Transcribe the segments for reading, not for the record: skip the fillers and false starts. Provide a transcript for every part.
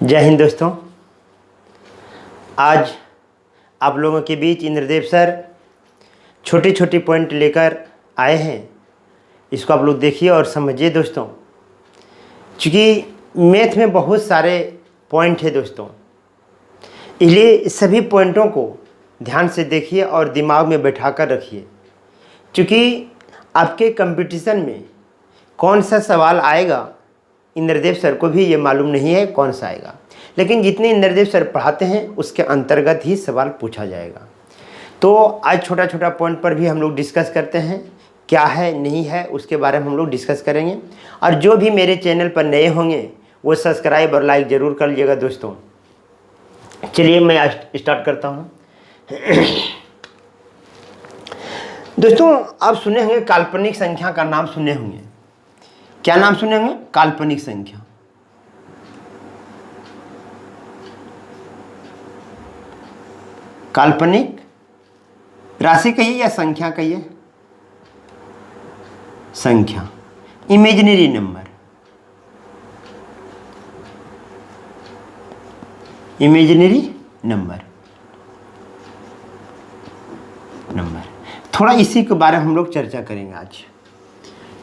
जय हिंद दोस्तों। आज आप लोगों के बीच इंद्रदेव सर छोटे छोटे पॉइंट लेकर आए हैं। इसको आप लोग देखिए और समझिए दोस्तों, क्योंकि मैथ में बहुत सारे पॉइंट है दोस्तों, इसलिए सभी पॉइंटों को ध्यान से देखिए और दिमाग में बैठा कर रखिए। क्योंकि आपके कंपटीशन में कौन सा सवाल आएगा इंद्रदेव सर को भी ये मालूम नहीं है कौन सा आएगा, लेकिन जितने इंद्रदेव सर पढ़ाते हैं उसके अंतर्गत ही सवाल पूछा जाएगा। तो आज छोटा छोटा पॉइंट पर भी हम लोग डिस्कस करते हैं, क्या है नहीं है उसके बारे में हम लोग डिस्कस करेंगे। और जो भी मेरे चैनल पर नए होंगे वो सब्सक्राइब और लाइक ज़रूर कर लीजिएगा दोस्तों। चलिए मैं स्टार्ट करता हूँ। दोस्तों आप सुने होंगे काल्पनिक संख्या का नाम सुने होंगे। क्या नाम सुने होंगे? काल्पनिक संख्या। काल्पनिक राशि कहिए या संख्या कहिए? संख्या, इमेजिनरी नंबर। इमेजिनरी नंबर थोड़ा इसी के बारे में हम लोग चर्चा करेंगे आज।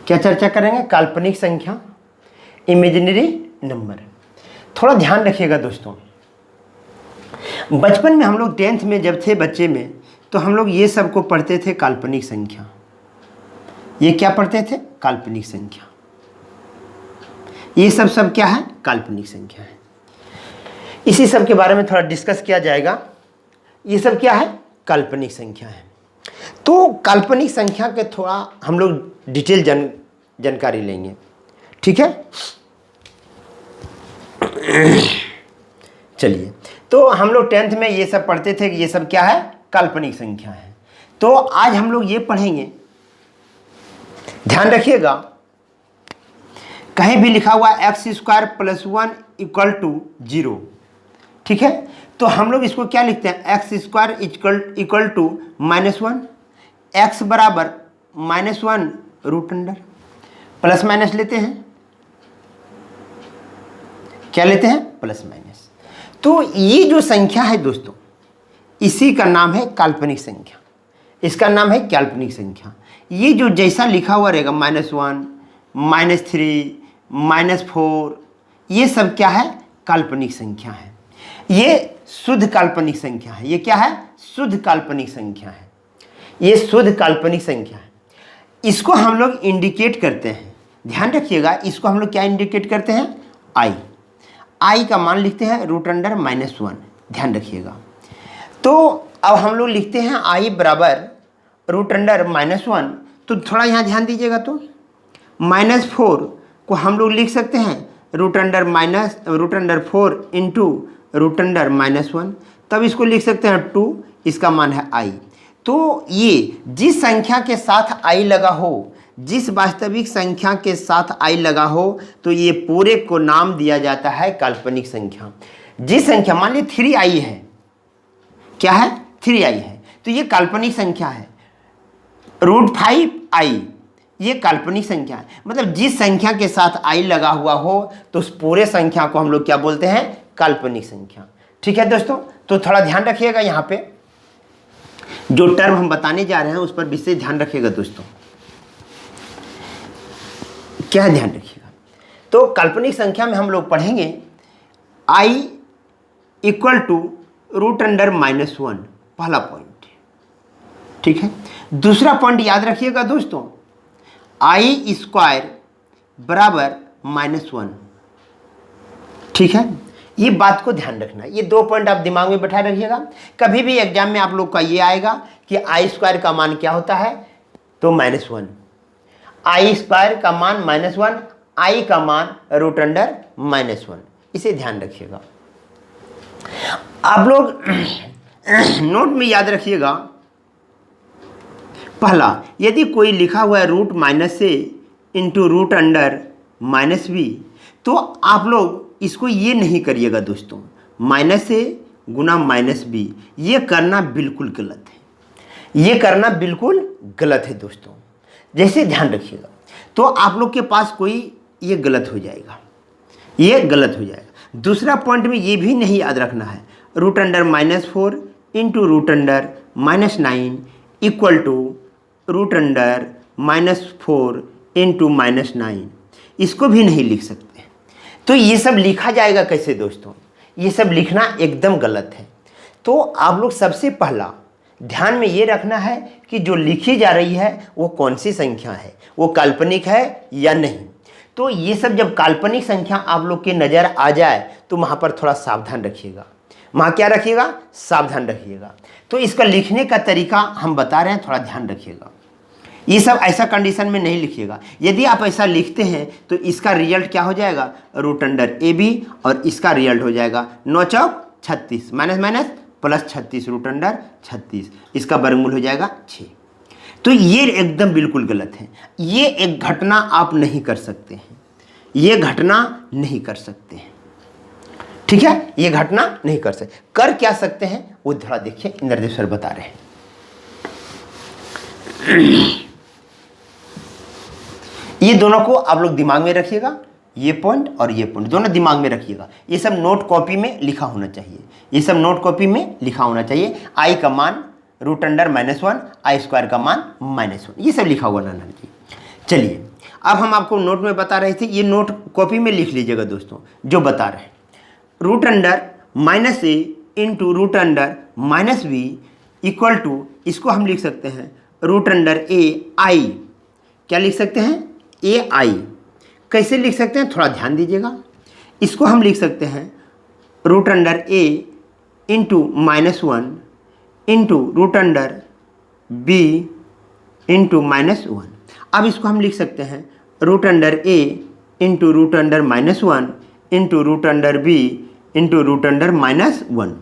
क्या चर्चा करेंगे? काल्पनिक संख्या, इमेजिनरी नंबर। थोड़ा ध्यान रखिएगा दोस्तों, बचपन में हम लोग 10th में जब थे बच्चे में, तो हम लोग ये सब को पढ़ते थे काल्पनिक संख्या। ये क्या पढ़ते थे? काल्पनिक संख्या। ये सब क्या है? काल्पनिक संख्या है। इसी सब के बारे में थोड़ा डिस्कस किया जाएगा। ये सब क्या है? काल्पनिक संख्या है। तो काल्पनिक संख्या के थोड़ा हम लोग डिटेल जानकारी लेंगे, ठीक है? चलिए, तो हम लोग 10th में ये सब पढ़ते थे कि ये सब क्या है? काल्पनिक संख्या है। तो आज हम लोग ये पढ़ेंगे, ध्यान रखिएगा, कहीं भी लिखा हुआ x² + 1 = 0, ठीक है? तो हम लोग इसको क्या लिखते हैं? x² = -1, x बराबर -1 रूट अंडर, प्लस माइनस लेते हैं। क्या लेते हैं? Plus minus. तो ये जो संख्या है दोस्तों, इसी का नाम है काल्पनिक संख्या। इसका नाम है काल्पनिक संख्या। ये जो जैसा लिखा हुआ रहेगा -1, -3, -4, ये सब क्या है? काल्पनिक संख्या है। ये शुद्ध काल्पनिक संख्या है। ये क्या है? शुद्ध काल्पनिक संख्या है। ये शुद्ध काल्पनिक संख्या है। इसको हम लोग इंडिकेट करते हैं, ध्यान रखिएगा, इसको हम लोग क्या इंडिकेट करते हैं? आई का मान लिखते हैं √1, ध्यान रखिएगा। तो अब हम लोग लिखते हैं आई बराबर √1, तो थोड़ा यहाँ ध्यान दीजिएगा। तो -4 को हम लोग लिख सकते हैं √4 इंटू √1, तब इसको लिख सकते हैं 2, इसका मान है आई। तो ये जिस संख्या के साथ आई लगा हो, जिस वास्तविक संख्या के साथ आई लगा हो, तो ये पूरे को नाम दिया जाता है काल्पनिक संख्या। जिस संख्या, मान लीजिए 3i है, क्या है? 3i है, तो ये काल्पनिक संख्या है। √5i, ये काल्पनिक संख्या है। मतलब जिस संख्या के साथ आई लगा हुआ हो, तो उस पूरे संख्या को हम लोग क्या बोलते हैं? काल्पनिक संख्या। ठीक है दोस्तों, तो थोड़ा ध्यान रखिएगा, यहाँ पे जो टर्म हम बताने जा रहे हैं उस पर विशेष ध्यान रखिएगा दोस्तों। क्या ध्यान रखिएगा? तो काल्पनिक संख्या में हम लोग पढ़ेंगे i = √1, पहला पॉइंट, ठीक है? दूसरा पॉइंट याद रखिएगा दोस्तों, i² बराबर -1, ठीक है? ये बात को ध्यान रखना। ये 2 पॉइंट आप दिमाग में बैठा रखिएगा। कभी भी एग्जाम में आप लोग का ये आएगा कि i² का मान क्या होता है? तो -1। i² का मान -1, i का मान √1, इसे ध्यान रखिएगा। आप लोग नोट में याद रखिएगा, पहला, यदि कोई लिखा हुआ है √- से इंटू √(-b), तो आप लोग इसको ये नहीं करिएगा दोस्तों, माइनस से गुना -b, ये करना बिल्कुल गलत है। ये करना बिल्कुल गलत है दोस्तों, जैसे ध्यान रखिएगा। तो आप लोग के पास कोई ये गलत हो जाएगा, ये गलत हो जाएगा। दूसरा पॉइंट में ये भी नहीं याद रखना है, root under -4 into root under -9 equal to root under -4 into -9, इसको भी नहीं लिख सकते। तो ये सब लिखा जाएगा कैसे दोस्तों? ये सब लिखना एकदम गलत है। तो आप लोग सबसे पहला ध्यान में ये रखना है कि जो लिखी जा रही है वो कौन सी संख्या है, वो काल्पनिक है या नहीं। तो ये सब जब काल्पनिक संख्या आप लोग के नज़र आ जाए तो वहाँ पर थोड़ा सावधान रखिएगा। वहाँ क्या रखिएगा? सावधान रखिएगा। तो इसका लिखने का तरीका हम बता रहे हैं, थोड़ा ध्यान रखिएगा। ये सब ऐसा कंडीशन में नहीं लिखिएगा। यदि आप ऐसा लिखते हैं तो इसका रिजल्ट क्या हो जाएगा? रूट अंडर AB, और इसका रिजल्ट हो जाएगा 9 चौक 36 minus minus plus 36 root under 36, इसका वर्गमूल हो जाएगा 6। तो ये एकदम बिल्कुल गलत है। ये एक घटना आप नहीं कर सकते हैं, ये घटना नहीं कर सकते हैं, ठीक है? ये घटना नहीं कर सकते। कर क्या सकते हैं वो थोड़ा देखिए, इंद्रदेव सर बता रहे हैं। ये दोनों को आप लोग दिमाग में रखिएगा, ये पॉइंट और ये पॉइंट दोनों दिमाग में रखिएगा। ये सब नोट कॉपी में लिखा होना चाहिए, ये सब नोट कॉपी में लिखा होना चाहिए। आई का मान रूट अंडर -1, आई स्क्वायर का मान -1, ये सब लिखा हुआ रहना चाहिए। चलिए अब हम आपको नोट में बता रहे थे, ये नोट कॉपी में लिख लीजिएगा दोस्तों जो बता रहे हैं। Root under -a into root under -b equal to, इसको हम लिख सकते हैं रूट अंडर AI। क्या लिख सकते हैं? AI। कैसे लिख सकते हैं थोड़ा ध्यान दीजिएगा। इसको हम लिख सकते हैं root under A into -1 into root under B into -1। अब इसको हम लिख सकते हैं root under A into root under -1 into root under B into root under -1।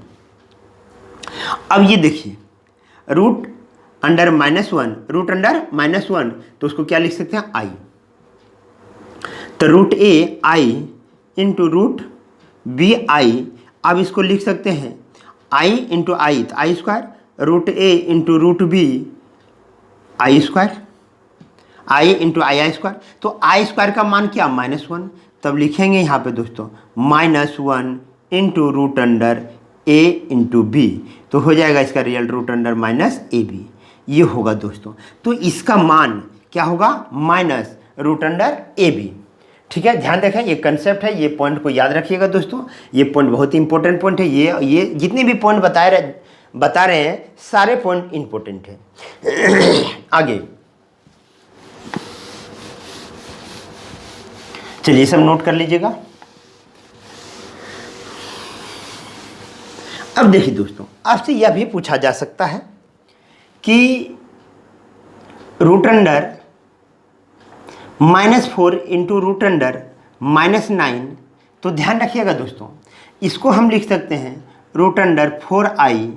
अब ये देखिए रूट अंडर -1, रूट अंडर -1, तो उसको क्या लिख सकते हैं? I। तो root AI into root BI, अब इसको लिख सकते हैं I इंटू आई, तो I square, root A into root B I square, I into I square. तो आई स्क्वायर का मान क्या? -1। तब लिखेंगे यहाँ पे दोस्तों -1 into root under A into B, तो हो जाएगा इसका रियल रूट अंडर -AB, ये होगा दोस्तों। तो इसका मान क्या होगा? रूट अंडर AB, ठीक है? ध्यान रखें, ये कंसेप्ट है, ये पॉइंट को याद रखिएगा दोस्तों। ये पॉइंट बहुत ही इंपॉर्टेंट पॉइंट है। ये जितने भी पॉइंट बता रहे हैं सारे पॉइंट इंपॉर्टेंट है। आगे चलिए सब नोट कर लीजिएगा। अब देखिए दोस्तों, आपसे यह भी पूछा जा सकता है कि root under -4 into root under -9, तो ध्यान रखिएगा दोस्तों, इसको हम लिख सकते हैं root under 4i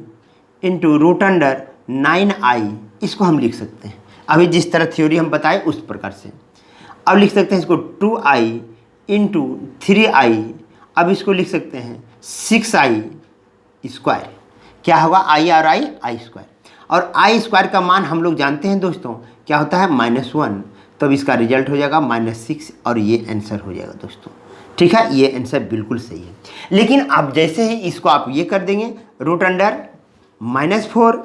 into root under 9i, इसको हम लिख सकते हैं अभी जिस तरह थ्योरी हम बताए उस प्रकार से। अब लिख सकते हैं इसको 2i इंटू 3i, अब इसको लिख सकते हैं 6i स्क्वायर। क्या होगा? i और i स्क्वायर, और i स्क्वायर का मान हम लोग जानते हैं दोस्तों क्या होता है? -1, तब इसका रिजल्ट हो जाएगा -6, और ये आंसर हो जाएगा दोस्तों, ठीक है? ये आंसर बिल्कुल सही है। लेकिन आप जैसे ही इसको आप ये कर देंगे रूट अंडर -4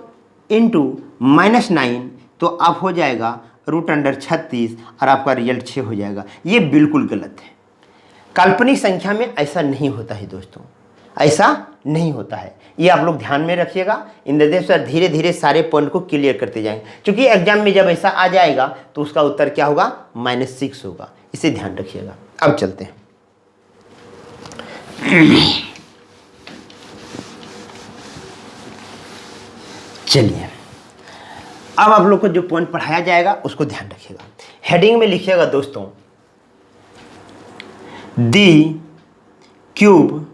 इंटू -9, तो अब हो जाएगा रूट अंडर 36, और आपका रिजल्ट 6 हो जाएगा। ये बिल्कुल गलत है। काल्पनिक संख्या में ऐसा नहीं होता है दोस्तों, ऐसा नहीं होता है। ये आप लोग ध्यान में रखिएगा। इंद्रदेव सर धीरे धीरे सारे पॉइंट को क्लियर करते जाएंगे, क्योंकि एग्जाम में जब ऐसा आ जाएगा तो उसका उत्तर क्या होगा? -6 होगा। इसे ध्यान रखिएगा। अब चलते हैं। चलिए अब आप लोग को जो पॉइंट पढ़ाया जाएगा उसको ध्यान रखिएगा। हेडिंग में लिखिएगा दोस्तों, the cube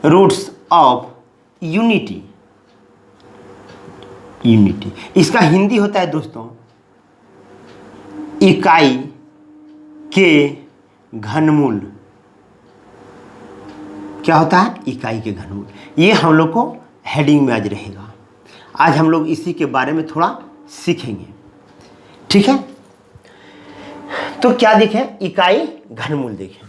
roots of unity. इसका हिंदी होता है दोस्तों इकाई के घनमूल। क्या होता है? इकाई के घनमूल। ये हम लोग को हेडिंग में आज रहेगा। आज हम लोग इसी के बारे में थोड़ा सीखेंगे, ठीक है? तो क्या देखें? इकाई घनमूल देखें।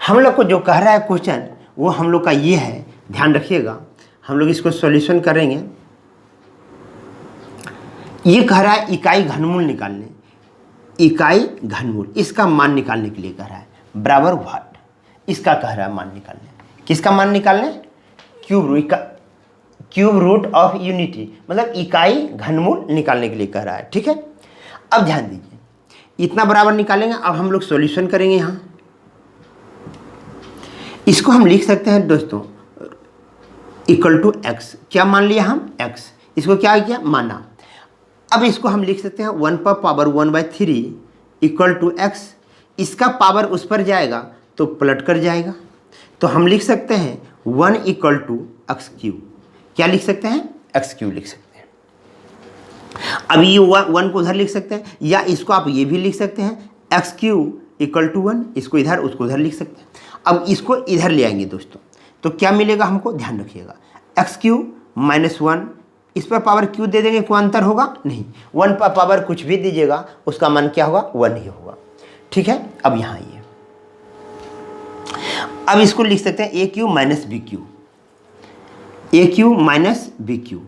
हम लोग को जो कह रहा है क्वेश्चन वो हम लोग का ये है, ध्यान रखिएगा। हम लोग इसको सॉल्यूशन करेंगे। ये कह रहा है इकाई घनमूल निकालने, इकाई घनमूल इसका मान निकालने के लिए कह रहा है, बराबर व्हाट, इसका कह रहा है मान निकालने। किसका मान निकालने? क्यूब रूट ऑफ यूनिटी, मतलब इकाई घनमूल निकालने के लिए कह रहा है। ठीक है, अब ध्यान दीजिए, इतना बराबर निकालेंगे। अब हम लोग सॉल्यूशन करेंगे। यहाँ इसको हम लिख सकते हैं दोस्तों इक्वल टू एक्स। क्या मान लिया हम? एक्स। इसको क्या किया? माना। अब इसको हम लिख सकते हैं 1 पर पावर 1/3 इक्वल टू एक्स। इसका पावर उस पर जाएगा तो पलट कर जाएगा, तो हम लिख सकते हैं 1 इक्वल टू एक्स क्यूब। क्या लिख सकते हैं? एक्स क्यूब लिख सकते हैं। अब ये 1 को उधर लिख सकते हैं, या इसको आप ये भी लिख सकते हैं एक्स क्यूब इक्वल टू 1। इसको इधर उसको उधर लिख सकते हैं। अब इसको इधर ले आएंगे दोस्तों, तो क्या मिलेगा हमको? ध्यान रखिएगा, एक्स क्यूब माइनस 1, इस पर पावर क्यों दे देंगे? कोई अंतर होगा नहीं। 1 पर पावर कुछ भी दीजिएगा उसका मान क्या होगा? 1 ही होगा। ठीक है, अब यहाँ आइए, अब इसको लिख सकते हैं a q minus b q. A q minus b q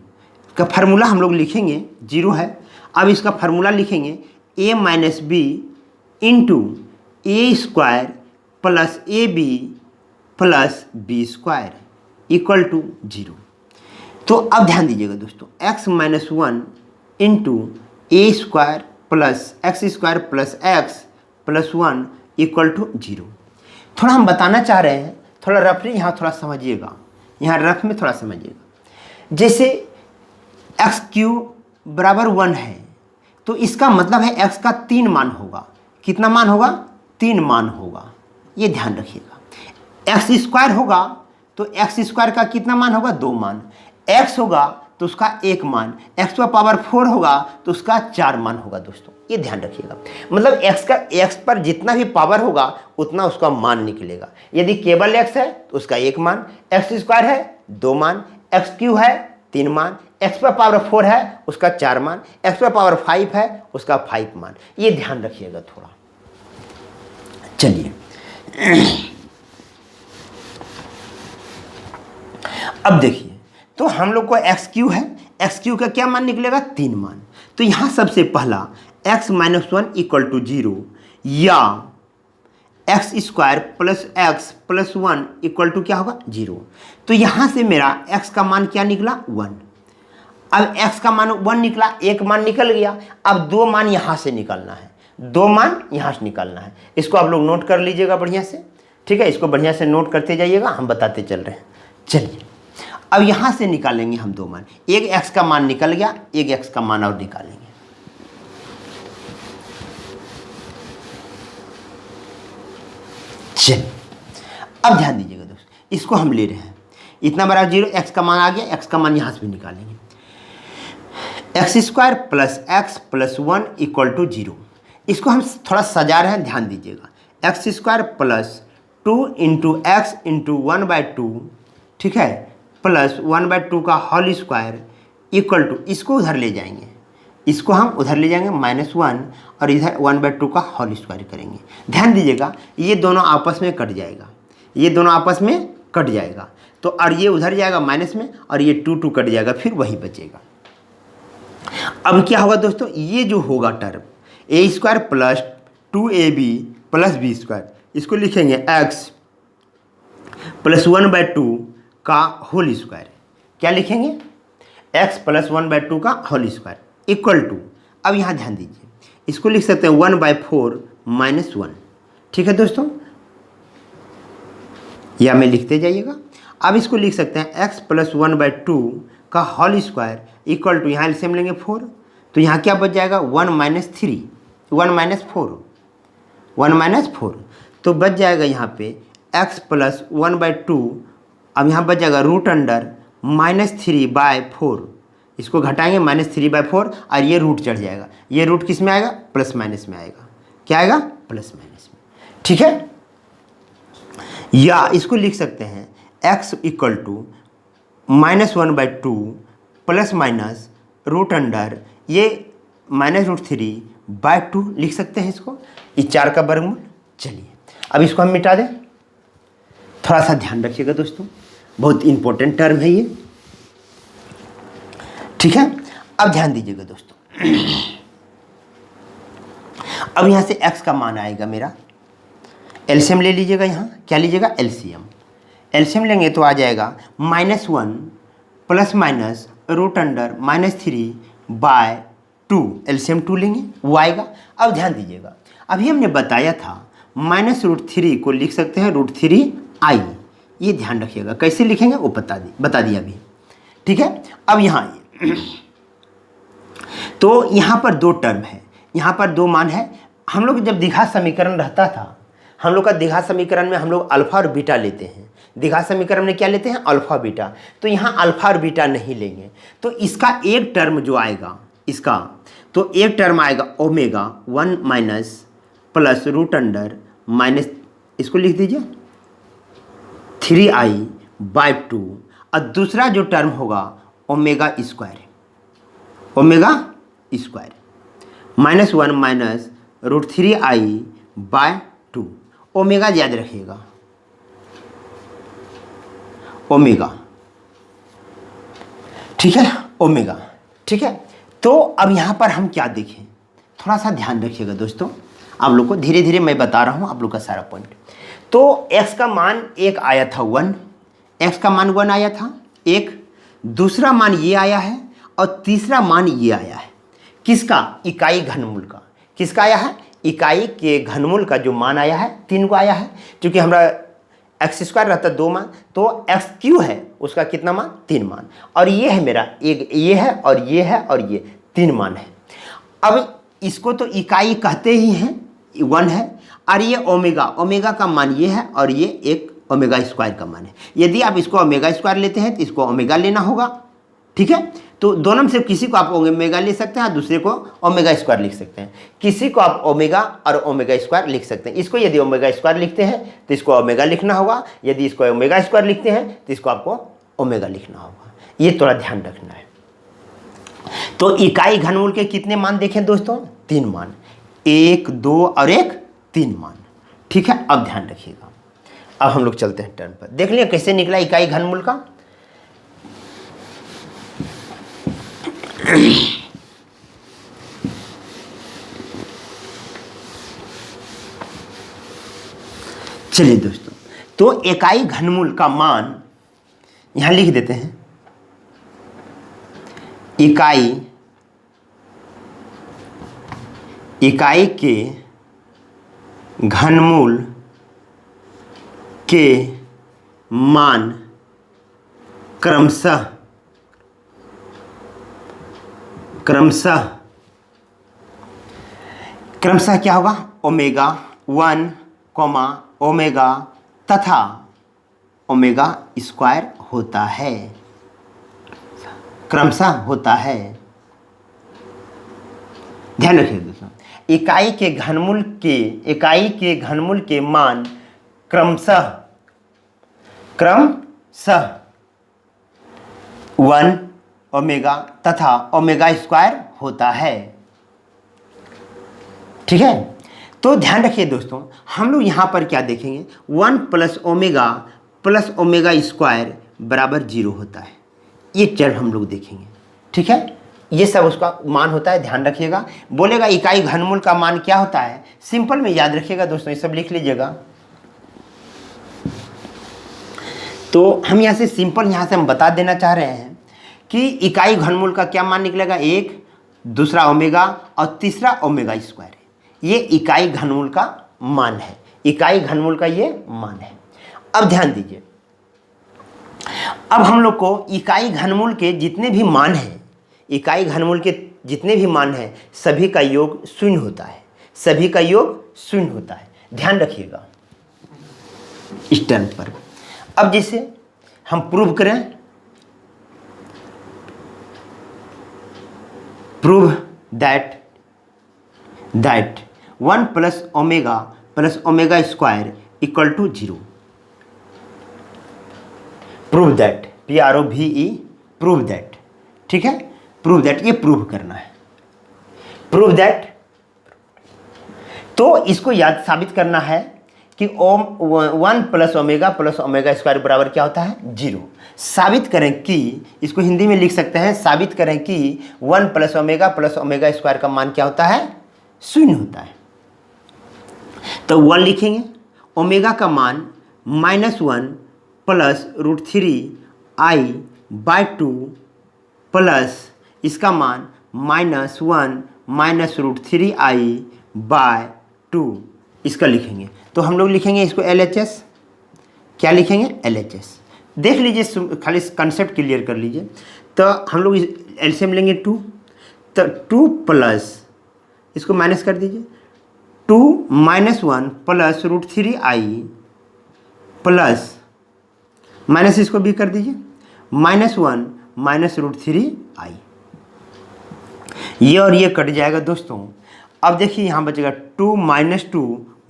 का फार्मूला हम लोग लिखेंगे, 0 है। अब इसका फार्मूला लिखेंगे a minus b into a square plus a b plus b square equal to 0। तो अब ध्यान दीजिएगा दोस्तों, x minus 1 into a square plus x square plus x plus 1 equal to 0। थोड़ा हम बताना चाह रहे हैं, थोड़ा रफली यहाँ थोड़ा समझिएगा, यहाँ रफ में थोड़ा समझिएगा। जैसे एक्स क्यूब बराबर 1 है, तो इसका मतलब है x का 3 मान होगा। कितना मान होगा? 3 मान होगा, ये ध्यान रखिएगा। एक्स स्क्वायर होगा तो एक्स स्क्वायर का कितना मान होगा? 2 मान। x होगा तो उसका 1 मान, x पर पावर 4 होगा तो उसका 4 मान होगा दोस्तों, ये ध्यान रखिएगा। मतलब x पर जितना भी पावर होगा उतना उसका मान निकलेगा। यदि केवल x है तो उसका 1 मान, एक्स स्क्वायर है 2 मान, एक्स क्यू है 3 मान, x पर पावर 4 है उसका 4 मान, x पर पावर 5 है उसका 5 मान। ये ध्यान रखिएगा थोड़ा। चलिए अब देखिए, तो हम लोग को एक्स क्यू है, एक्स क्यू का क्या मान निकलेगा? 3 मान। तो यहाँ सबसे पहला x माइनस 1 इक्वल टू 0 या x square plus x plus 1 equal to क्या होगा? 0। तो यहाँ से मेरा x का मान क्या निकला? 1। अब x का मान 1 निकला, 1 मान निकल गया। अब 2 मान यहाँ से निकालना है, 2 मान यहाँ से निकालना है। इसको आप लोग नोट कर लीजिएगा बढ़िया से। ठीक है, इसको बढ़िया से नोट करते जाइएगा, हम बताते चल रहे हैं। चलिए अब यहाँ से निकालेंगे हम 2 मान। एक x का मान निकल गया, एक x का मान और निकालेंगे। चलिए अब ध्यान दीजिएगा दोस्तों, इसको हम ले रहे हैं, इतना बड़ा 0, x का मान आ गया, x का मान यहाँ से भी निकालेंगे। X square plus x plus 1 equal to 0। इसको हम थोड़ा सजा रहे हैं, ध्यान दीजिएगा। X square plus 2 into x into 1/2, ठीक है, प्लस 1/2 का होल स्क्वायर इक्वल टू, इसको उधर ले जाएंगे, इसको हम उधर ले जाएंगे -1 और इधर 1/2 का होल स्क्वायर करेंगे। ध्यान दीजिएगा, ये दोनों आपस में कट जाएगा, ये दोनों आपस में कट जाएगा, तो और ये उधर जाएगा माइनस में और ये 2 कट जाएगा, फिर वही बचेगा। अब क्या होगा दोस्तों, ये जो होगा term a square plus 2ab plus b square, इसको लिखेंगे x प्लस 1/2 का होल स्क्वायर। क्या लिखेंगे? x प्लस 1/2 का होल स्क्वायर इक्वल टू, अब यहाँ ध्यान दीजिए, इसको लिख सकते हैं 1/4 माइनस 1। ठीक है दोस्तों, या में लिखते जाइएगा। अब इसको लिख सकते हैं x प्लस 1/2 का होल स्क्वायर इक्वल टू, यहाँ एलसीएम लेंगे 4, तो यहाँ क्या बच जाएगा? 1 माइनस 3, 1 माइनस 4, 1 माइनस 4, तो बच जाएगा यहाँ पे x प्लस 1/2। अब यहाँ बच जाएगा √(-3/4), इसको घटाएंगे -3/4 और ये रूट चढ़ जाएगा, ये रूट किस में आएगा? प्लस माइनस में आएगा। क्या आएगा? प्लस माइनस में। ठीक है, या इसको लिख सकते हैं x equal to -1/2 plus minus √, ये -√3/2 लिख सकते हैं इसको, इस 4 का वर्गमूल। चलिए अब इसको हम मिटा दें, थोड़ा सा ध्यान रखिएगा दोस्तों, बहुत इंपॉर्टेंट टर्म है ये, ठीक है। अब ध्यान दीजिएगा दोस्तों, अब यहां से x का मान आएगा मेरा, एलसीएम ले लीजिएगा, यहाँ क्या लीजिएगा, एलसीएम। एलसीएम लेंगे तो आ जाएगा -1 plus minus root under -3/2, LCM 2 लेंगे वो आएगा। अब ध्यान दीजिएगा, अभी हमने बताया था -√3 को लिख सकते हैं √3i, ये ध्यान रखिएगा, कैसे लिखेंगे वो बता दिया अभी, ठीक है। अब यहाँ तो यहाँ पर दो टर्म है, यहाँ पर दो मान है। हम लोग जब द्विघात समीकरण रहता था, हम लोग का द्विघात समीकरण में हम लोग अल्फा और बीटा लेते हैं, द्विघात समीकरण में क्या लेते हैं, अल्फा बीटा। तो यहाँ अल्फा और बीटा नहीं लेंगे, तो इसका एक टर्म जो आएगा, इसका तो एक टर्म आएगा omega 1 minus plus root under minus, इसको लिख दीजिए 3i/2, और दूसरा जो टर्म होगा omega square, -1 minus √3i/2, omega याद रखिएगा, ओमेगा, ठीक है, ओमेगा, ठीक है। तो अब यहाँ पर हम क्या देखें, थोड़ा सा ध्यान रखिएगा दोस्तों, आप लोग को धीरे धीरे मैं बता रहा हूँ आप लोग का सारा पॉइंट। तो x का मान एक आया था 1, x का मान 1 आया था एक, दूसरा मान ये आया है, और तीसरा मान ये आया है, किसका, इकाई घनमूल का। किसका आया है, इकाई के घनमूल का जो मान आया है 3 को आया है, क्योंकि हमारा x² रहता है 2 मान, तो x³ है उसका कितना मान, 3 मान, और ये है मेरा एक, ये है और ये है और ये 3 मान है। अब इसको तो इकाई कहते ही हैं, 1 है, और ये ओमेगा का मान ये है, और ये एक ओमेगा स्क्वायर का मान है। यदि आप इसको ओमेगा स्क्वायर लेते हैं तो इसको ओमेगा लेना होगा, ठीक है। तो दोनों में से किसी को आप ओमेगा ले सकते हैं और दूसरे को ओमेगा स्क्वायर लिख सकते हैं। किसी को आप ओमेगा और ओमेगा स्क्वायर लिख सकते हैं। इसको यदि ओमेगा स्क्वायर लिखते हैं तो इसको ओमेगा लिखना होगा, यदि इसको ओमेगा स्क्वायर लिखते हैं तो इसको आपको ओमेगा लिखना होगा, ये थोड़ा ध्यान रखना है। तो इकाई घनमूल के कितने मान देखें दोस्तों, 3 मान, 1, 2 और 1, 3 मान, ठीक है। अब ध्यान रखिएगा, अब हम लोग चलते हैं टर्म पर, देख लिया कैसे निकला इकाई घनमूल का। चलिए दोस्तों, तो इकाई घनमूल का मान यहां लिख देते हैं, इकाई के घनमूल के मान क्रमशः क्या होगा, ओमेगा 1, ओमेगा तथा ओमेगा स्क्वायर होता है, क्रमशः होता है। ध्यान रखिए दोस्तों, इकाई के घनमूल के मान क्रमशः 1 ओमेगा तथा ओमेगा स्क्वायर होता है, ठीक है। तो ध्यान रखिए दोस्तों, हम लोग यहाँ पर क्या देखेंगे, 1 प्लस ओमेगा स्क्वायर बराबर 0 होता है, ये टर्म हम लोग देखेंगे, ठीक है। ये सब उसका मान होता है, ध्यान रखिएगा। बोलेगा इकाई घनमूल का मान क्या होता है, सिंपल में याद रखिएगा दोस्तों, ये सब लिख लीजिएगा। तो हम यहाँ से सिंपल यहाँ से हम बता देना चाह रहे हैं कि इकाई घनमूल का क्या मान निकलेगा, 1, दूसरा ओमेगा और तीसरा ओमेगा स्क्वायर है, ये इकाई घनमूल का मान है, इकाई घनमूल का ये मान है। अब ध्यान दीजिए, अब हम लोग को इकाई घनमूल के जितने भी मान हैं, इकाई घनमूल के जितने भी मान हैं, सभी का योग 0 होता है, सभी का योग 0 होता है, ध्यान रखिएगा इस टर्म पर। अब जैसे हम प्रूव करें, prove that 1 plus omega square equal to 0, prove that, PROVE, prove that, ठीक है, प्रूव दैट, ये प्रूव करना है, प्रूव दैट। तो इसको याद साबित करना है कि 1 प्लस ओमेगा स्क्वायर बराबर क्या होता है 0। साबित करें कि, इसको हिंदी में लिख सकते हैं, साबित करें कि 1 प्लस ओमेगा स्क्वायर का मान क्या होता है 0 होता है। तो 1 लिखेंगे, ओमेगा का मान -1 प्लस √3i/2 प्लस इसका मान -1 माइनस √3i/2 इसका लिखेंगे। तो हम लोग लिखेंगे इसको LHS। क्या लिखेंगे LHS। देख लीजिए, खाली कंसेप्ट क्लियर कर लीजिए। तो हम लोग एलसीएम लेंगे 2, तो 2 प्लस इसको माइनस कर दीजिए, 2 -1 प्लस √3i प्लस माइनस इसको भी कर दीजिए -1 माइनस √3i। ये और ये कट जाएगा दोस्तों। अब देखिए यहाँ बचेगा 2 -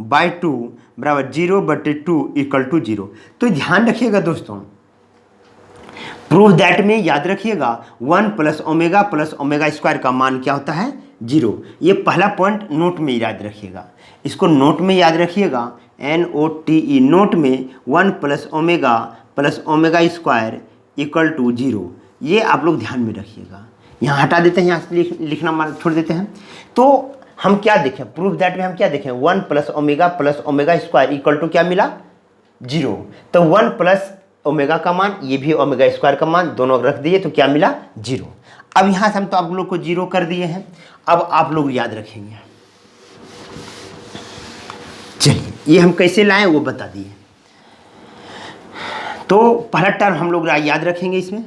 2/2 बराबर 0/2 = 0। तो ध्यान रखिएगा दोस्तों, प्रूफ दैट में याद रखिएगा 1 प्लस ओमेगा स्क्वायर का मान क्या होता है 0। ये पहला पॉइंट नोट में याद रखिएगा, इसको नोट में याद रखिएगा, NOTE नोट में 1 प्लस ओमेगा स्क्वायर = 0। ये आप लोग ध्यान में रखिएगा। यहाँ हटा देते हैं, यहाँ से लिखना छोड़ देते हैं। तो हम क्या देखें, प्रूफ दैट में हम क्या देखें, 1 प्लस ओमेगा स्क्वायर = क्या मिला 0। तो 1 प्लस ओमेगा का मान, ये भी ओमेगा स्क्वायर का मान, दोनों रख दिए तो क्या मिला 0। अब यहाँ से हम तो आप लोग को 0 कर दिए हैं। अब आप लोग याद रखेंगे, चलिए ये हम कैसे लाएं वो बता दिए। तो पहला टर्म हम लोग याद रखेंगे इसमें,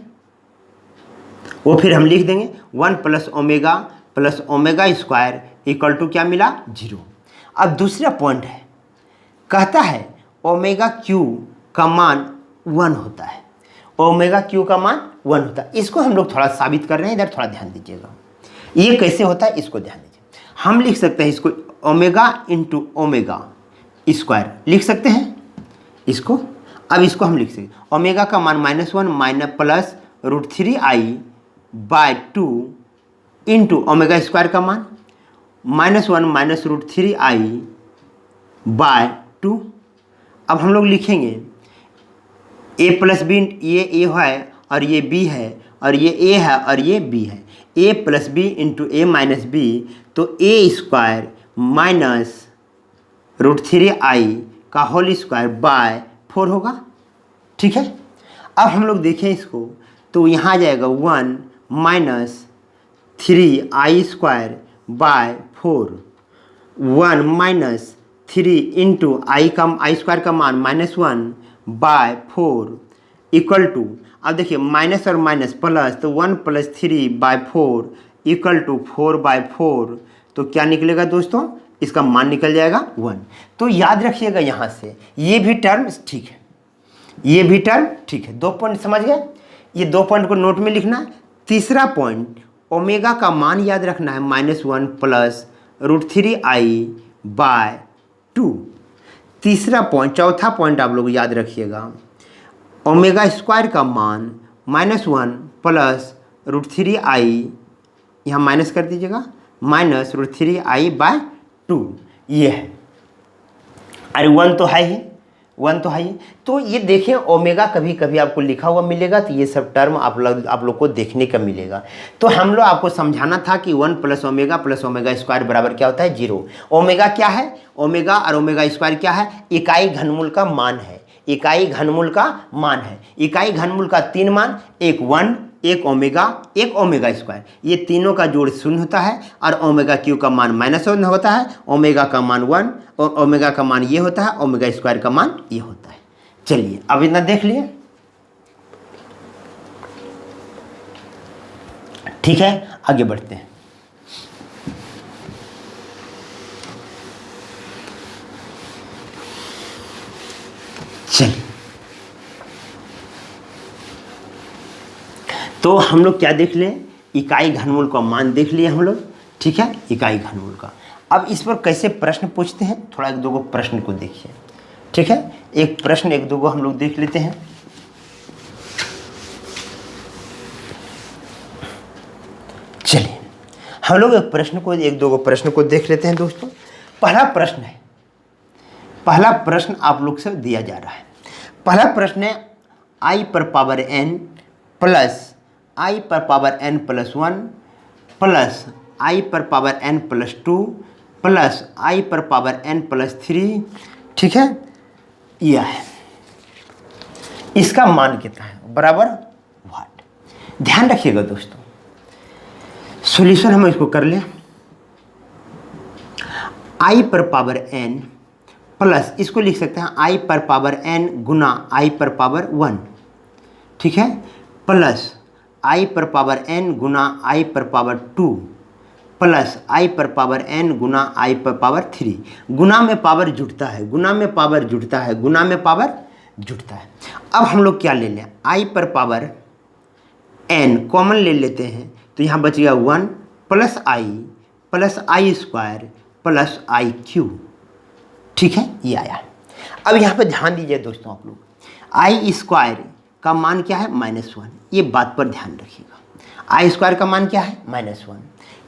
वो फिर हम लिख देंगे 1 प्लस ओमेगा स्क्वायर = क्या मिला 0। अब दूसरा पॉइंट है, कहता है ओमेगा क्यू का मान 1 होता है, ओमेगा क्यू का मान 1 होता है। इसको हम लोग थोड़ा साबित कर रहे हैं, इधर थोड़ा ध्यान दीजिएगा। ये कैसे होता है इसको ध्यान दीजिए। हम लिख सकते हैं इसको ओमेगा × ओमेगा स्क्वायर लिख सकते हैं इसको। अब इसको हम लिख सकते ओमेगा का मान -1 minus plus √3i/2 into omega square का मान -1 माइनस √3i/2। अब हम लोग लिखेंगे a प्लस बी, ये a है और ये b है और ये a है और ये b है, a plus B into a minus b, तो a स्क्वायर माइनस √3i का होल स्क्वायर बाय 4 होगा। ठीक है। अब हम लोग देखें इसको, तो यहाँ आ जाएगा 1 minus 3i square by 4, 1 minus 3 into I square का मान -1 बाय 4 = अब देखिए माइनस और माइनस प्लस, तो 1 प्लस 3/4 = 4/4। तो क्या निकलेगा दोस्तों, इसका मान निकल जाएगा 1। तो याद रखिएगा यहाँ से ये भी टर्म ठीक है, ये भी टर्म ठीक है। 2 पॉइंट समझ गए, ये 2 पॉइंट को नोट में लिखना है। तीसरा पॉइंट, ओमेगा का मान याद रखना है -1 प्लस √3i/2। तीसरा पॉइंट, चौथा पॉइंट आप लोग याद रखिएगा, ओमेगा स्क्वायर का मान -1 प्लस √3i, यहाँ माइनस कर दीजिएगा, माइनस √3i/2 ये है। अरे 1 तो है ही, 1 तो है ही। तो ये देखें ओमेगा कभी कभी आपको लिखा हुआ मिलेगा, तो ये सब टर्म आप लोग को देखने का मिलेगा। तो हम लोग आपको समझाना था कि 1 प्लस ओमेगा स्क्वायर बराबर क्या होता है 0। ओमेगा क्या है, ओमेगा और ओमेगा स्क्वायर क्या है, इकाई घनमूल का मान है, इकाई घनमूल का मान है। इकाई घनमूल का 3 मान, एक 1, एक ओमेगा स्क्वायर, ये तीनों का जोड़ 0 होता है। और ओमेगा क्यू का मान -1 होता है, ओमेगा का मान 1 और ओमेगा का मान ये होता है, ओमेगा स्क्वायर का मान ये होता है। चलिए अब इतना देख लिए, ठीक है। आगे बढ़ते हैं। चलिए, तो हम लोग क्या देख लें, इकाई घनमूल का मान देख लिए हम लोग, ठीक है, इकाई घनमूल का। अब इस पर कैसे प्रश्न पूछते हैं, थोड़ा 1-2 प्रश्न को देखिए, ठीक है। एक प्रश्न 1-2 हम लोग देख लेते हैं। चलिए हम लोग एक 1-2 प्रश्न को देख लेते हैं दोस्तों। पहला प्रश्न है, पहला प्रश्न आप लोग से दिया जा रहा है। पहला प्रश्न है i पर पावर n प्लस i पर power n plus 1 plus i पर power n plus 2 plus i पर पावर n प्लस 3, ठीक है, यह है। इसका मान कितना है बराबर व्हाट। ध्यान रखिएगा दोस्तों, सॉल्यूशन हम इसको कर लें। i पर पावर n प्लस, इसको लिख सकते हैं i पर पावर n गुना i पर पावर 1, ठीक है, प्लस i पर पावर n गुना i पर पावर 2 प्लस i पर पावर n गुना i पर पावर 3। गुना में पावर जुड़ता है, गुना में पावर जुड़ता है, गुना में पावर जुड़ता है। अब हम लोग क्या ले लें, i पर पावर n कॉमन ले लेते हैं, तो यहाँ बच गया 1 plus i square plus i cube, ठीक है, ये आया। अब यहाँ पर ध्यान दीजिए दोस्तों आप लोग, i स्क्वायर का मान क्या है -1, ये बात पर ध्यान रखिएगा। i स्क्वायर का मान क्या है -1,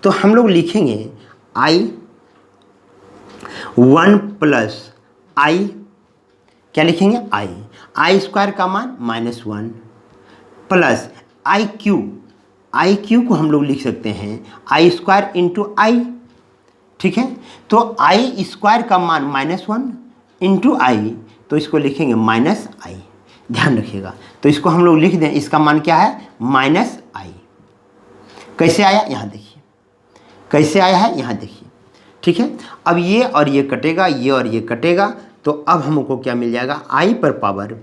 तो हम लोग लिखेंगे i 1 प्लस i, क्या लिखेंगे i स्क्वायर का मान -1 प्लस i क्यू को हम लोग लिख सकते हैं i स्क्वायर इंटू आई, ठीक है, तो i स्क्वायर का मान -1 इंटू आई, तो इसको लिखेंगे -i। ध्यान रखिएगा, तो इसको हम लोग लिख दें, इसका मान क्या है -i। कैसे आया यहाँ देखिए, कैसे आया है यहाँ देखिए, ठीक है। अब ये और ये कटेगा, ये और ये कटेगा, तो अब हमको क्या मिल जाएगा, i पर power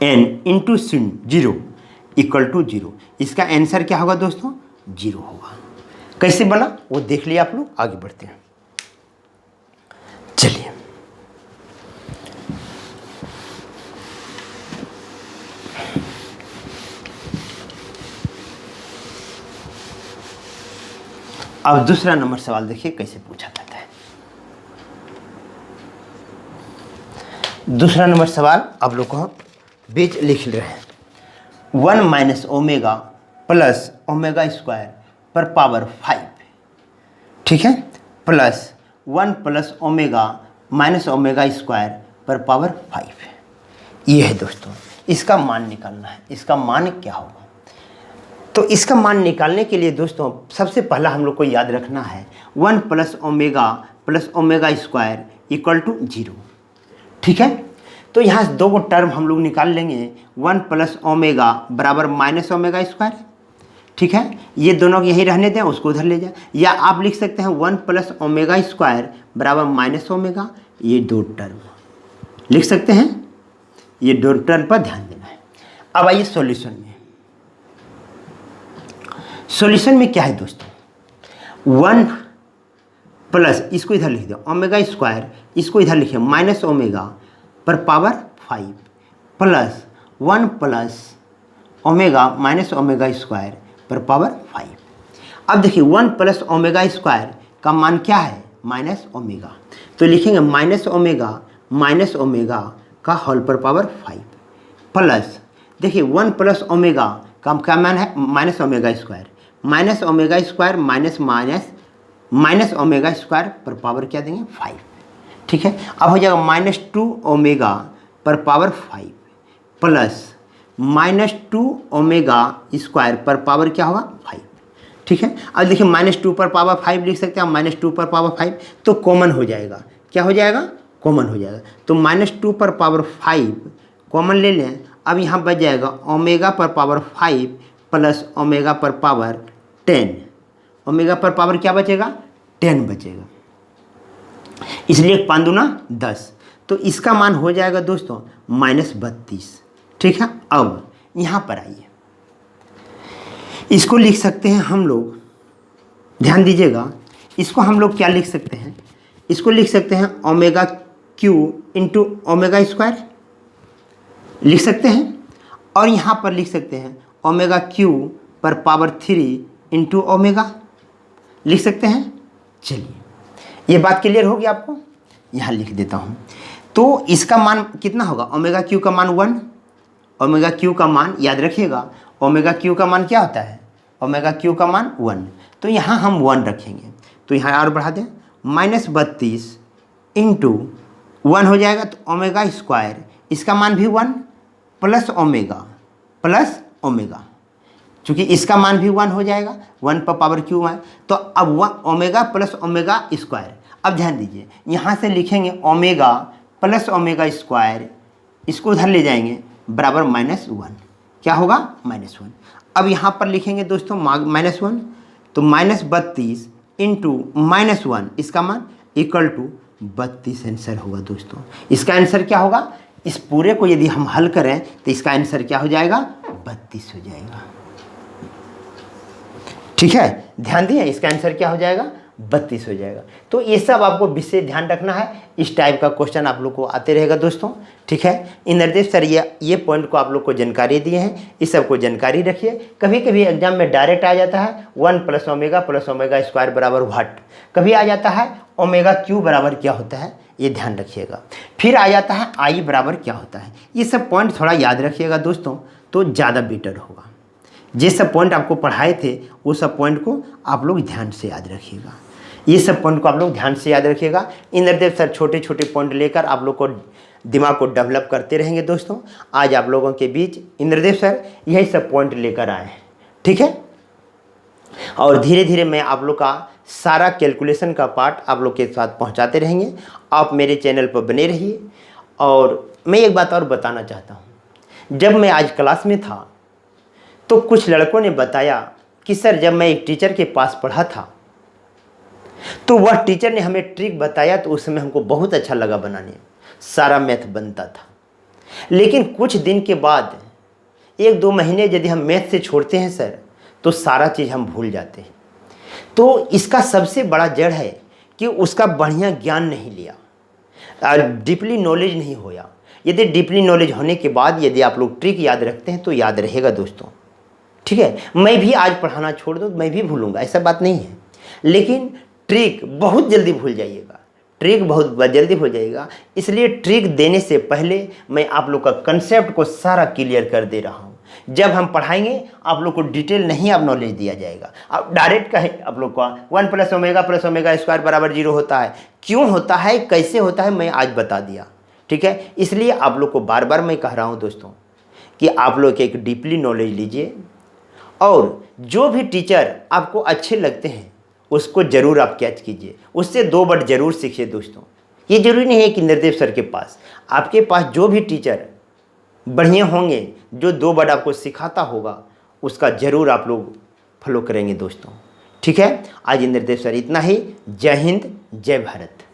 n into 0 equal to 0। इसका आंसर क्या होगा दोस्तों, 0 होगा। कैसे बना वो देख लिया आप लोग, आगे बढ़ते हैं। चलिए अब दूसरा नंबर सवाल देखिए कैसे पूछा जाता है। दूसरा नंबर सवाल आप लोग को बीच लिख रहे हैं, 1 minus omega plus omega square पर पावर 5, ठीक है, plus 1 plus omega minus omega square पर पावर 5। ये है दोस्तों, इसका मान निकालना है। इसका मान क्या होगा, तो इसका मान निकालने के लिए दोस्तों सबसे पहला हम लोग को याद रखना है 1 plus omega square equal to 0, ठीक है। तो यहाँ से दो टर्म हम लोग निकाल लेंगे, 1 प्लस ओमेगा बराबर माइनस ओमेगा स्क्वायर, ठीक है, ये दोनों यही रहने दें, उसको उधर ले जाए। या आप लिख सकते हैं 1 प्लस ओमेगा स्क्वायर बराबर माइनस ओमेगा, ये दो टर्म लिख सकते हैं। ये दो टर्म पर ध्यान देना है। अब आइए सॉल्यूशन में। सॉल्यूशन में क्या है दोस्तों, 1 प्लस, इसको इधर लिख दो ओमेगा स्क्वायर, इसको इधर लिखिए माइनस ओमेगा पर power 5 plus 1 plus omega minus omega square पर पावर 5। अब देखिए 1 प्लस ओमेगा स्क्वायर का मान क्या है माइनस ओमेगा, तो लिखेंगे माइनस ओमेगा का होल पर पावर 5 प्लस, देखिए 1 प्लस ओमेगा का क्या मान है minus omega square minus omega square पर पावर क्या देंगे 5, ठीक है। अब हो जाएगा -2 ओमेगा पर पावर 5 प्लस -2 ओमेगा स्क्वायर पर पावर क्या होगा 5, ठीक है। अब देखिए -2 पर पावर 5 लिख सकते हैं, -2 पर पावर 5 तो कॉमन हो जाएगा, क्या हो जाएगा कॉमन हो जाएगा, तो -2 पर पावर 5 कॉमन ले लें। अब यहाँ बच जाएगा ओमेगा पर पावर 5 प्लस ओमेगा पर पावर 10, ओमेगा पर पावर क्या बचेगा 10 बचेगा, इसलिए 5 दूना 10, तो इसका मान हो जाएगा दोस्तों -32, ठीक है। अब यहाँ पर आइए, इसको लिख सकते हैं हम लोग, ध्यान दीजिएगा, इसको हम लोग क्या लिख सकते हैं, इसको लिख सकते हैं omega cube into omega square लिख सकते हैं, और यहाँ पर लिख सकते हैं ओमेगा क्यू पर पावर 3 इंटू ओमेगा लिख सकते हैं। चलिए ये बात क्लियर होगी आपको, यहाँ लिख देता हूँ। तो इसका मान कितना होगा, ओमेगा क्यू का मान 1, ओमेगा क्यू का मान याद रखिएगा, ओमेगा क्यू का मान क्या होता है, ओमेगा क्यू का मान 1, तो यहाँ हम 1 रखेंगे, तो यहाँ और बढ़ा दें -32 इंटू 1 हो जाएगा तो ओमेगा स्क्वायर, इसका मान भी 1 प्लस ओमेगा, चूँकि इसका मान भी 1 हो जाएगा, 1 पर पावर क्यू है, तो अब 1 ओमेगा प्लस ओमेगा स्क्वायर। अब ध्यान दीजिए, यहाँ से लिखेंगे ओमेगा प्लस ओमेगा स्क्वायर, इसको उधर ले जाएंगे बराबर -1, क्या होगा -1। अब यहाँ पर लिखेंगे दोस्तों -1, तो -32 इंटू -1, इसका मान इक्वल टू 32 आंसर होगा दोस्तों। इसका आंसर क्या होगा, इस पूरे को यदि हम हल करें तो इसका आंसर क्या हो जाएगा, 32 हो जाएगा। ठीक है, ध्यान दिए, इसका आंसर क्या हो जाएगा, 32 हो जाएगा। तो ये सब आपको विशेष ध्यान रखना है, इस टाइप का क्वेश्चन आप लोग को आते रहेगा दोस्तों। ठीक है, इंद्रदेव सर ये पॉइंट को आप लोग को जानकारी दिए हैं, इस सब को जानकारी रखिए। कभी कभी एग्जाम में डायरेक्ट आ जाता है 1 प्लस ओमेगा स्क्वायर बराबर व्हाट, कभी आ जाता है ओमेगा क्यू बराबर क्या होता है, ये ध्यान रखिएगा। फिर आ जाता है आई बराबर क्या होता है, ये सब पॉइंट थोड़ा याद रखिएगा दोस्तों, तो ज़्यादा बेटर होगा। जिस सब पॉइंट आपको पढ़ाए थे वो सब पॉइंट को आप लोग ध्यान से याद रखिएगा, ये सब पॉइंट को आप लोग ध्यान से याद रखिएगा। इंद्रदेव सर छोटे छोटे पॉइंट लेकर आप लोग को दिमाग को डेवलप करते रहेंगे दोस्तों। आज आप लोगों के बीच इंद्रदेव सर यही सब पॉइंट लेकर आए हैं। ठीक है, और धीरे धीरे मैं आप लोग का सारा कैलकुलेशन का पार्ट आप लोग के साथ पहुंचाते रहेंगे। आप मेरे चैनल पर बने रहिए। और मैं एक बात और बताना चाहता हूं, जब मैं आज क्लास में था तो कुछ लड़कों ने बताया कि सर जब मैं एक टीचर के पास पढ़ा था तो वह टीचर ने हमें ट्रिक बताया, तो उस समय हमको बहुत अच्छा लगा बनाने, सारा मैथ बनता था। लेकिन कुछ दिन के बाद 1-2 महीने यदि हम मैथ से छोड़ते हैं सर, तो सारा चीज़ हम भूल जाते हैं। तो इसका सबसे बड़ा जड़ है कि उसका बढ़िया ज्ञान नहीं लिया, डीपली नॉलेज नहीं होया। यदि डीपली नॉलेज होने के बाद यदि आप लोग ट्रिक याद रखते हैं तो याद रहेगा दोस्तों। ठीक है, मैं भी आज पढ़ाना छोड़ दूँ मैं भी भूलूंगा, ऐसा बात नहीं है, लेकिन ट्रिक बहुत जल्दी भूल जाइएगा, ट्रिक बहुत जल्दी भूल जाइएगा। इसलिए ट्रिक देने से पहले मैं आप लोग का कंसेप्ट को सारा क्लियर कर दे रहा हूँ। जब हम पढ़ाएंगे आप लोग को डिटेल नहीं आप नॉलेज दिया जाएगा, आप डायरेक्ट कहें आप लोग का 1 प्लस ओमेगा स्क्वायर बराबर 0 होता है, क्यों होता है, कैसे होता है, मैं आज बता दिया। ठीक है, इसलिए आप लोग को बार बार मैं कह रहा हूँ दोस्तों कि आप लोग एक डीपली नॉलेज लीजिए, और जो भी टीचर आपको अच्छे लगते हैं उसको ज़रूर आप कैच कीजिए, उससे 2 वर्ड ज़रूर सीखिए दोस्तों। ये ज़रूरी नहीं है कि इंद्रदेव सर के पास, आपके पास जो भी टीचर बढ़िया होंगे, जो 2 वर्ड आपको सिखाता होगा, उसका ज़रूर आप लोग फॉलो करेंगे दोस्तों। ठीक है, आज इंद्रदेव सर इतना ही। जय हिंद, जय भारत।